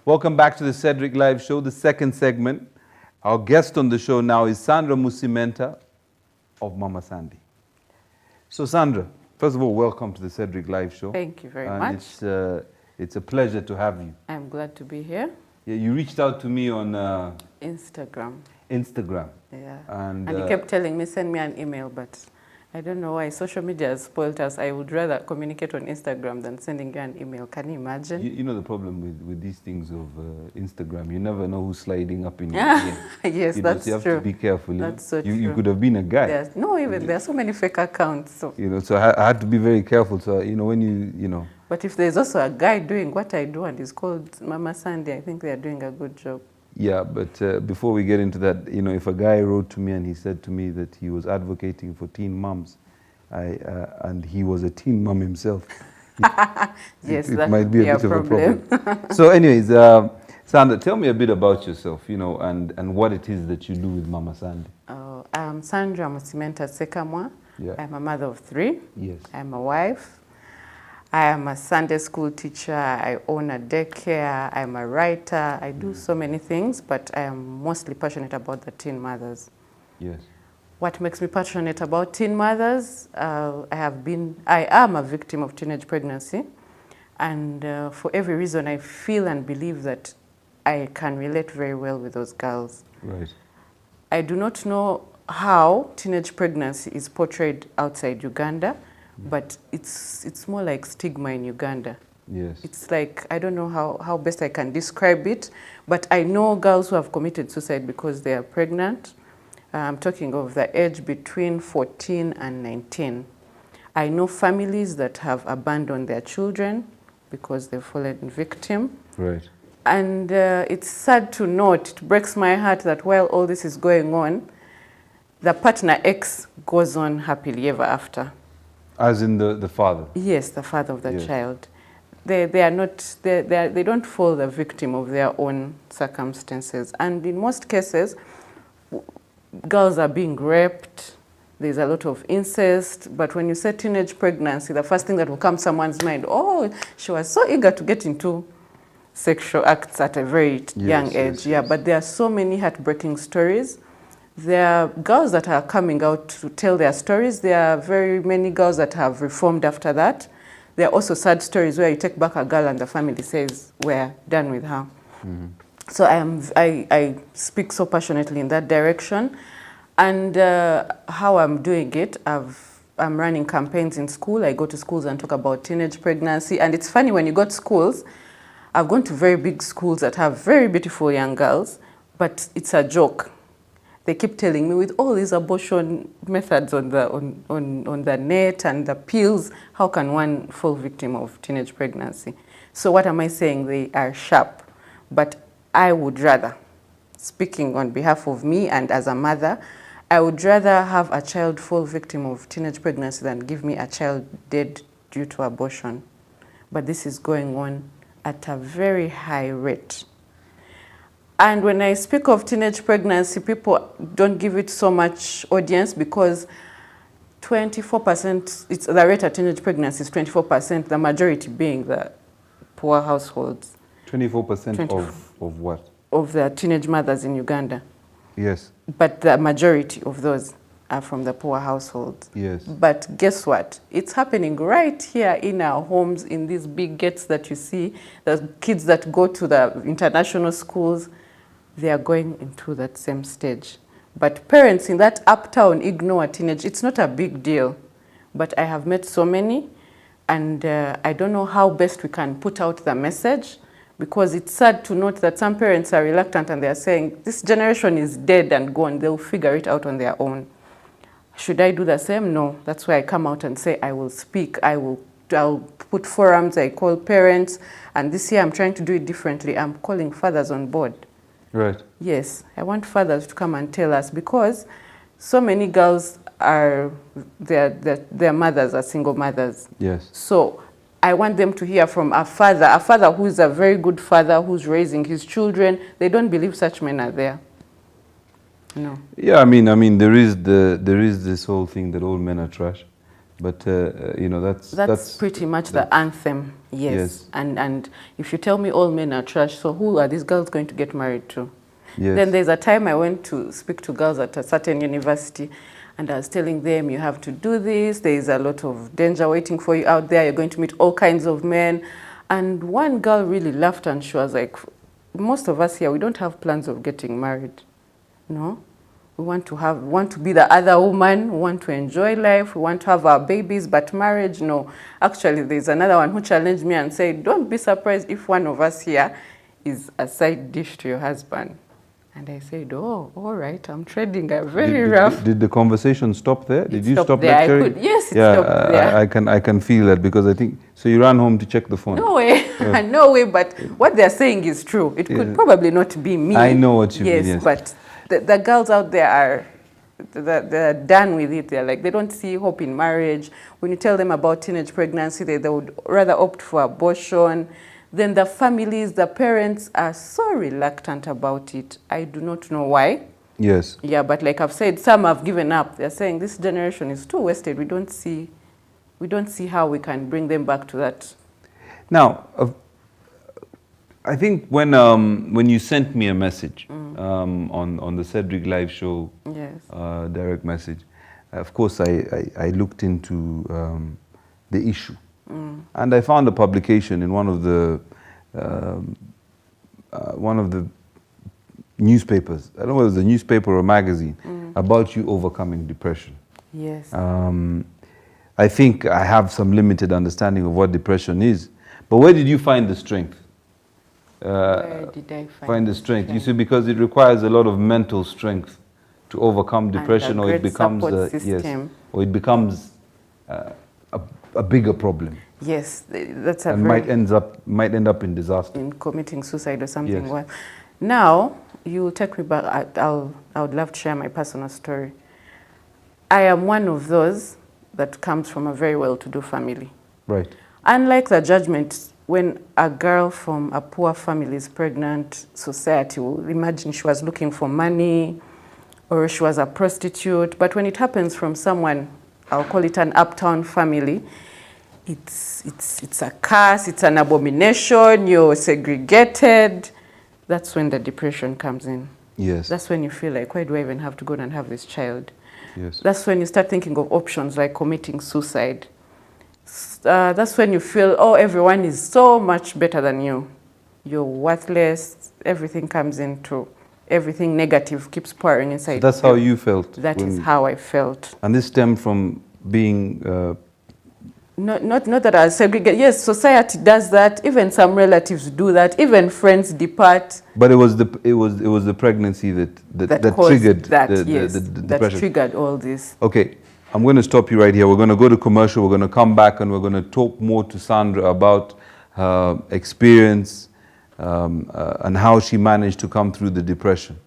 Welcome back to the Cedric Live Show, the second segment. Our guest on the show now is Sandra Musimenta of Mama Sandy. So Sandra, first of all, welcome to the Cedric Live Show. Thank you very much. It's a pleasure to have you. I'm glad to be here. Yeah, you reached out to me on Instagram. Yeah. And you kept telling me, send me an email, but I don't know why social media has spoiled us. I would rather communicate on Instagram than sending you an email. Can you imagine? You know the problem with these things of Instagram, you never know who's sliding up in your DM. Yes, that's so you have true. to be careful. That's so true. You could have been a guy. Yes. No, even there are so many fake accounts. So. So I had to be very careful. So, when you. But if there's also a guy doing what I do and he's called Mama Sandy, I think they're doing a good job. Yeah, but before we get into that, if a guy wrote to me and he said to me that he was advocating for teen moms, and he was a teen mom himself, yes, it that might be a bit problem. of a problem. So anyways, Sandra, tell me a bit about yourself, and what it is that you do with Mama Sandy. Oh, I'm Sandra Musimenta Sekamwa. Yeah. I'm a mother of 3. Yes. I'm a wife. I am a Sunday school teacher. I own a daycare. I'm a writer. I do so many things, but I am mostly passionate about the teen mothers. Yes. What makes me passionate about teen mothers? I am a victim of teenage pregnancy. And for every reason, I feel and believe that I can relate very well with those girls. Right. I do not know how teenage pregnancy is portrayed outside Uganda, but it's more like stigma in Uganda. Yes. It's like, I don't know how best I can describe it, but I know girls who have committed suicide because they are pregnant. I'm talking of the age between 14 and 19. I know families that have abandoned their children because they've fallen victim. Right. And it's sad to note, it breaks my heart that while all this is going on, the partner X goes on happily ever after. As in the father? Yes, the father of the child. They don't fall the victim of their own circumstances. And in most cases, girls are being raped, there's a lot of incest, but when you say teenage pregnancy, the first thing that will come to someone's mind, oh, she was so eager to get into sexual acts at a very young age. Yes. But there are so many heartbreaking stories. There are girls that are coming out to tell their stories. There are very many girls that have reformed after that. There are also sad stories where you take back a girl and the family says, we're done with her. Mm-hmm. So I speak so passionately in that direction. And how I'm doing it, I'm running campaigns in school. I go to schools and talk about teenage pregnancy. And it's funny, when you go to schools, I've gone to very big schools that have very beautiful young girls, but it's a joke. They keep telling me, with all these abortion methods on the net and the pills, how can one fall victim of teenage pregnancy? So what am I saying? They are sharp. But I would rather, speaking on behalf of me and as a mother, I would rather have a child fall victim of teenage pregnancy than give me a child dead due to abortion. But this is going on at a very high rate. And when I speak of teenage pregnancy, people don't give it so much audience because 24%, the rate of teenage pregnancy is 24%, the majority being the poor households. 24% of what? Of the teenage mothers in Uganda. Yes. But the majority of those are from the poor households. Yes. But guess what? It's happening right here in our homes, in these big gates that you see. The kids that go to the international schools, they are going into that same stage. But parents in that uptown ignore teenage. It's not a big deal. But I have met so many, and I don't know how best we can put out the message, because it's sad to note that some parents are reluctant and they're saying, this generation is dead and gone. They'll figure it out on their own. Should I do the same? No. That's why I come out and say, I will speak. I'll put forums. I call parents. And this year I'm trying to do it differently. I'm calling fathers on board. Right. Yes, I want fathers to come and tell us, because so many girls their mothers are single mothers. Yes. So I want them to hear from a father who is a very good father, who's raising his children. They don't believe such men are there. No. Yeah, I mean, there is this whole thing that all men are trash. But you know, that's pretty much the anthem. Yes. Yes. And if you tell me all men are trash, so who are these girls going to get married to? Yes. Then there's a time I went to speak to girls at a certain university, and I was telling them, you have to do this. There is a lot of danger waiting for you out there. You're going to meet all kinds of men. And one girl really laughed, and she was like, most of us here, we don't have plans of getting married. No? We want to be the other woman. We want to enjoy life. We want to have our babies, but marriage, no. Actually, there's another one who challenged me and said, don't be surprised if one of us here is a side dish to your husband. And I said, oh, all right, I'm treading a very rough. Did the conversation stop there? Did you stop there. lecturing? Yes, it stopped there. I can feel that, because I think, so you ran home to check the phone? No way, no way, but what they're saying is true. It could probably not be me. I know what you mean, yes. But the girls out there they're done with it. They're like, they don't see hope in marriage. When you tell them about teenage pregnancy, they would rather opt for abortion. Then the families, the parents are so reluctant about it. I do not know why. Yes. Yeah, but like I've said, some have given up. They're saying this generation is too wasted. We don't see how we can bring them back to that. Now, I think when you sent me a message on the Cedric live show, yes, direct message, of course I looked into the issue. And I found a publication in one of the newspapers, I don't know whether it was a newspaper or a magazine, about you overcoming depression. Yes. I think I have some limited understanding of what depression is, but where did you find the strength? Where did I find the strength? You see, because it requires a lot of mental strength to overcome depression, or it becomes or it becomes a bigger problem. Yes, that's a and might end up in disaster. In committing suicide or something. Yes. Well, now you take me back. I would love to share my personal story. I am one of those that comes from a very well-to-do family. Right. Unlike the judgment, when a girl from a poor family is pregnant, society will imagine she was looking for money or she was a prostitute. But when it happens from someone, I'll call it an uptown family, it's a curse, it's an abomination, you're segregated. That's when the depression comes in. Yes. That's when you feel like, why do I even have to go and have this child? Yes. That's when you start thinking of options like committing suicide. That's when you feel, oh, everyone is so much better than you. You're worthless. Everything comes into, everything negative keeps pouring inside. So that's how you felt? That is how I felt. And this stemmed from being... Not that I segregate. Yes, society does that. Even some relatives do that. Even friends depart. But it was the pregnancy that triggered the depression. Triggered all this. Okay, I'm going to stop you right here. We're going to go to commercial. We're going to come back and we're going to talk more to Sandra about her experience and how she managed to come through the depression.